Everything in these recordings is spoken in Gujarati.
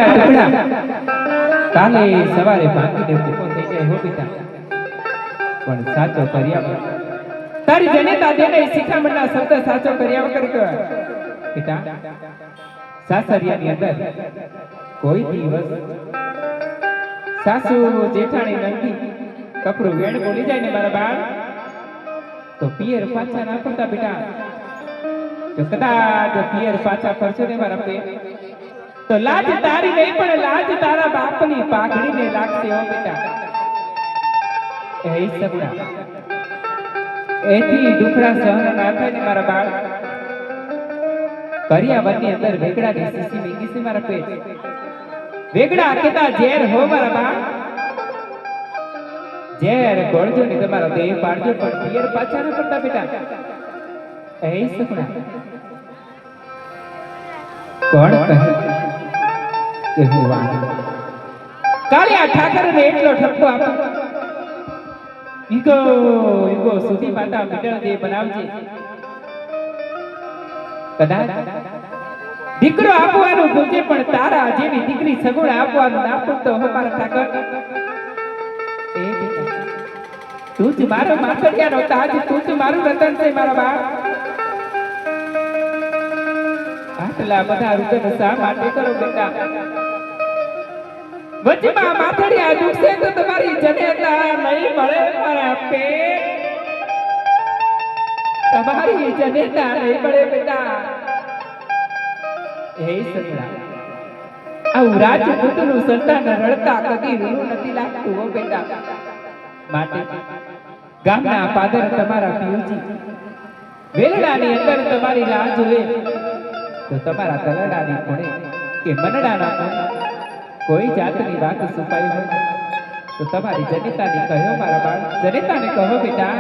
ટુકડા કાલે સવારે ભાંગીને ભૂકો થઈ જાય હો બેટા, પણ સાચો કર્યા વગર તારી જનેતા દેને શિખામણના શબ્દ સાચો કર્યા વગર બેટા સાસરિયાની અંદર કોઈ દિવસ સાસુ જેઠાણી નંદી કપરું વેણ બોલી જાય ને મારા બાળ તો પિયર પાછા ના ફરતા બેટા, જો કદાચ પિયર પાછા ફરશો ને મારા પે તો લાજ તારી નહીં પણ લાજ તારા બાપની પાઘડીને લાગશે હો બેટા. એ સગુણા એથી દુખડા સહન ના થાય ને મારા બાળ, કરિયાવરની અંદર વેગડાની સીસી મીકી છે મારા પેટ, વેગડા કેતા ઝેર હો મારા બાળ, ઝેર ગોળજો ને તમારો દેહ પાડજો પણ પિયર પાછા ન કરતા બેટા. એ સગુણા કોણ કહે કે હું વાણ કાળિયા ઠાકરને એટલો ઠપકો આપો, ઈગો ઈગો સુધી માતા મિડળ દે બનાવજે, કદાચ દીકરો આપવાનું ભૂલજે પણ તારા જેવી દીકરી સગુણ આપવાનું ના ભૂલતો હો મારા ઠાકર. એ તું જ મારો માથડિયાનો તાજ, તું જ મારું રતન છે મારા બાપ. આટલા બધા રુદન શા માટે કરો બેટા? વચમાં માથડિયા દુખશે તો તમારી જનેતા નહીં મળે મારા પેટ, તમારી જનેતા નહીં મળે બેટા. હે સગુણા આવું રાજપૂતનું સંતાન રડતા કદી રૂનું નથી લાગતું હો બેટા. માટે ગામના પાદર તમારા પિયુજી વેલડાની અંદર તમારી રાહ જોવે તો તમારા તલડાની કોણે કે મનડાના કોણે કોઈ જાતની વાત છુપાઈ હોય તો તમારી જનેતાને કહો મારા બાળ, જનેતાને કહો બેટા.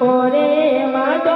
કોરે માધો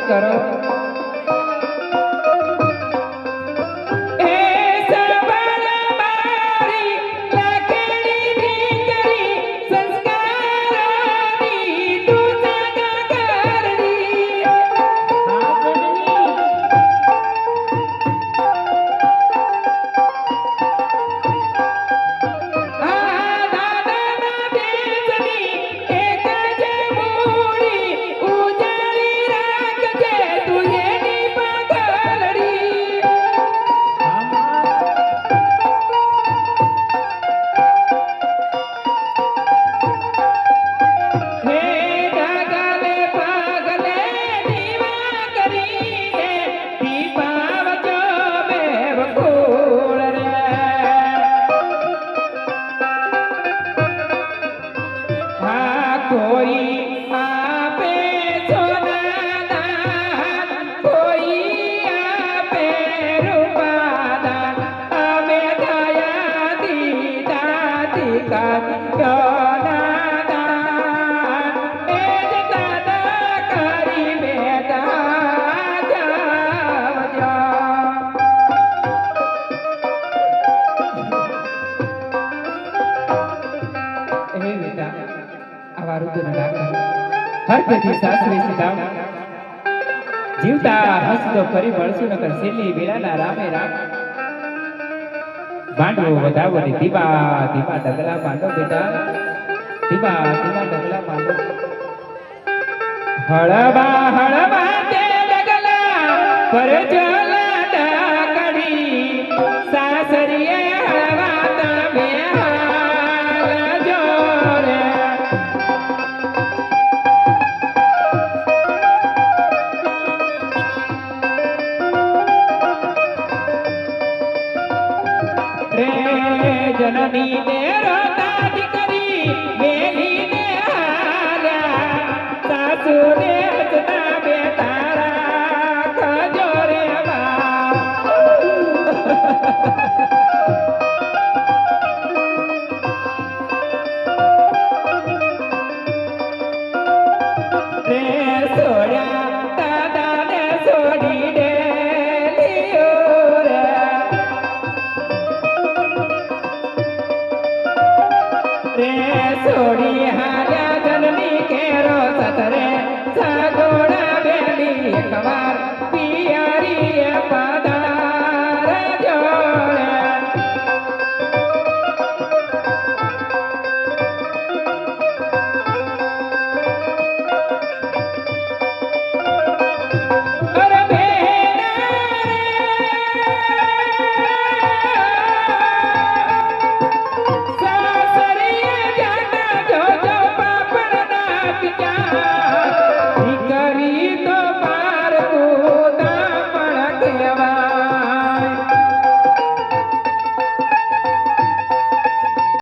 કરો એ સબળ મારી લાકડી ભીતરી સંસ્કારની તું જગકરણી કોઈ આપે સોનાદાન કોઈ આપે રૂપાદાન અમે દયા દીદાતી કન્યાદાન એ જ દાદા કરી બેટા જાવજો હે બેટા આવા રુદન ડાકા હરખેથી સાસરે સીધાવ જીવતા હસતો કરી મળશું નકર છેલ્લી વેળાના રામે રામ બાંડવો વધાવો ને ધીમા ધીમા ડગલા માંડો બેટા ધીમા ધીમા ડગલા માંડો હળવા તે ડગલા પર જલા ડાકડી સાસરીએ હળવા તમે હાલજો રે રે જનની ને